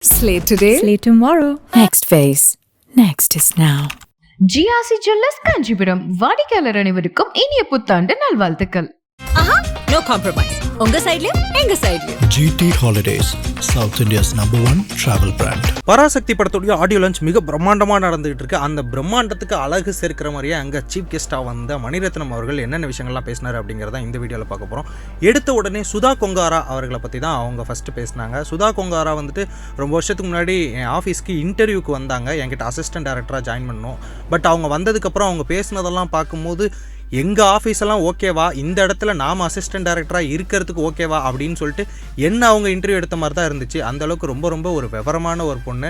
Slate today, Slate tomorrow. Next phase. Next is now. GRC jewellers Kanchipuram வாடிக்கையாளர் அனைவருக்கும் இனிய புத்தாண்டு நல்வாழ்த்துக்கள். No compromise. உங்க சைடுலயும் எங்க சைடுலயும். GT Holidays, South India's #1 travel brand. Parasakthi படத்துடைய ஆடியோ லான்ச் மிக பிரம்மாண்டமாக நடந்துகிட்டு இருக்கு. அந்த பிரம்மாண்டத்துக்கு அழகு சேர்க்கிற மாதிரியே அங்கே சீஃப் கெஸ்ட்டாக வந்த மணிரத்னம் அவர்கள் என்னென்ன விஷயங்கள்லாம் பேசினார் அப்படிங்கிறத இந்த வீடியோவில் பார்க்க போகிறோம். எடுத்த உடனே சுதா கொங்காரா அவர்களை பற்றி தான் அவங்க ஃபஸ்ட்டு பேசினாங்க. சுதா கொங்காரா வந்துட்டு ரொம்ப வருஷத்துக்கு முன்னாடி என் ஆஃபீஸ்க்கு இன்டர்வியூக்கு வந்தாங்க. என்கிட்ட அசிஸ்டன்ட் டைரக்டராக ஜாயின் பண்ணோம். பட் அவங்க வந்ததுக்கப்புறம் அவங்க பேசினதெல்லாம் பார்க்கும்போது எங்கள் ஆஃபீஸெல்லாம் ஓகேவா, இந்த இடத்துல நாம் அசிஸ்டன்ட் டைரக்டராக இருக்கிறதுக்கு ஓகேவா அப்படின்னு சொல்லிட்டு என்ன அவங்க இன்டர்வியூ எடுத்த மாதிரி தான் இருந்துச்சு. அந்தளவுக்கு ரொம்ப ஒரு விவரமான ஒரு பொண்ணு.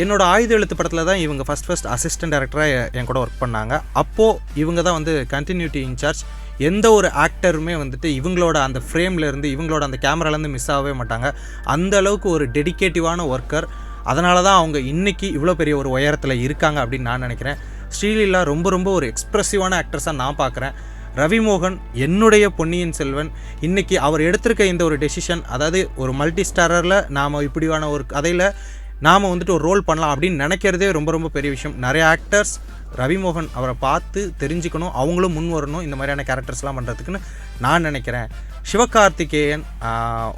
என்னோட ஆயுத எழுத்து படத்தில் தான் இவங்க ஃபஸ்ட் அசிஸ்டன்ட் டைரக்டராக என் கூட ஒர்க் பண்ணாங்க. அப்போது இவங்க தான் வந்து கண்டினியூட்டி இன்சார்ஜ். எந்த ஒரு ஆக்டருமே வந்துட்டு இவங்களோட அந்த ஃப்ரேம்லேருந்து இவங்களோட அந்த கேமராலேருந்து மிஸ் ஆகவே மாட்டாங்க. அந்த அளவுக்கு ஒரு டெடிகேட்டிவான ஒர்க்கர். அதனால தான் அவங்க இன்றைக்கி இவ்வளோ பெரிய ஒரு உயரத்தில் இருக்காங்க அப்படின்னு நான் நினைக்கிறேன். ஸ்ரீலீலா ரொம்ப ஒரு எக்ஸ்ப்ரெசிவான ஆக்ட்ரஸாக நான் பார்க்குறேன். ரவிமோகன் என்னுடைய பொன்னியின் செல்வன். இன்றைக்கி அவர் எடுத்திருக்க இந்த ஒரு டெசிஷன், அதாவது ஒரு மல்டி ஸ்டாரரில் நாம் இப்படியான ஒரு கதையில் நாம் வந்துட்டு ஒரு ரோல் பண்ணலாம் அப்படின்னு நினைக்கிறதே ரொம்ப பெரிய விஷயம். நிறைய ஆக்டர்ஸ் ரவிமோகன் அவரை பார்த்து தெரிஞ்சுக்கணும், அவங்களும் முன் வரணும் இந்த மாதிரியான கேரக்டர்ஸ்லாம் பண்ணுறதுக்குன்னு நான் நினைக்கிறேன். சிவகார்த்திகேயன்,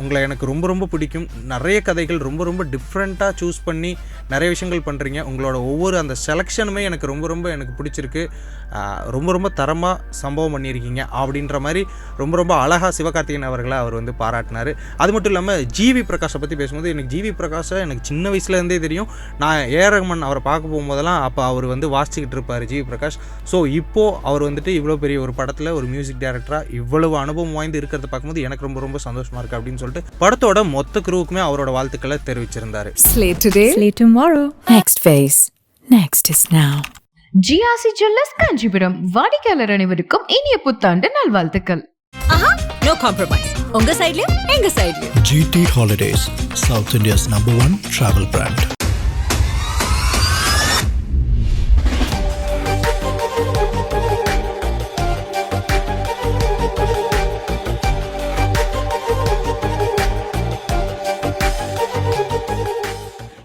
உங்களை எனக்கு ரொம்ப பிடிக்கும். நிறைய கதைகள் ரொம்ப டிஃப்ரெண்ட்டாக சூஸ் பண்ணி நிறைய விஷயங்கள் பண்ணுறீங்க. உங்களோட ஒவ்வொரு அந்த செலெக்ஷனுமே எனக்கு ரொம்ப எனக்கு பிடிச்சிருக்கு. ரொம்ப தரமாக சம்பவம் பண்ணியிருக்கீங்க அப்படின்ற மாதிரி ரொம்ப அழகாக சிவகார்த்திகேயன் அவர்களை அவர் வந்து பாராட்டினார். அது மட்டும் இல்லாமல் ஜிவி பிரகாஷை பற்றி பேசும்போது எனக்கு ஜிவி பிரகாஷை எனக்கு சின்ன வயசுலேருந்தே தெரியும். நான் ஏஆர் ரஹ்மான் அவரை பார்க்க போகும்போதெல்லாம் அப்போ அவர் வந்து வாசிச்சுக்கிட்டு இருப்பார் ஜிவி பிரகாஷ். ஸோ இப்போது அவர் வந்துட்டு இவ்வளோ பெரிய ஒரு படத்தில் ஒரு மியூசிக் டைரக்டராக இவ்வளவு அனுபவம் வாய்ந்து இருக்கிறத பார்க்கும்போது எனக்கு ரொம்ப சந்தோஷமாக இருக்குது அப்படின்னு சொல்லிட்டு படத்தோட மொத்த குரூவுக்குமே அவரோட வாழ்த்துக்களை தெரிவிச்சிருந்தார். Slate today, Slate tomorrow. Next phase. Next is now. GRC jewellers Kanchipuram வாடிக்கையாளர் அனைவருக்கும் இனிய புத்தாண்டு நல்வாழ்த்துக்கள். No compromise. உங்க சைடுலயும் எங்க சைடுலயும். GT Holidays, South India's #1 travel brand.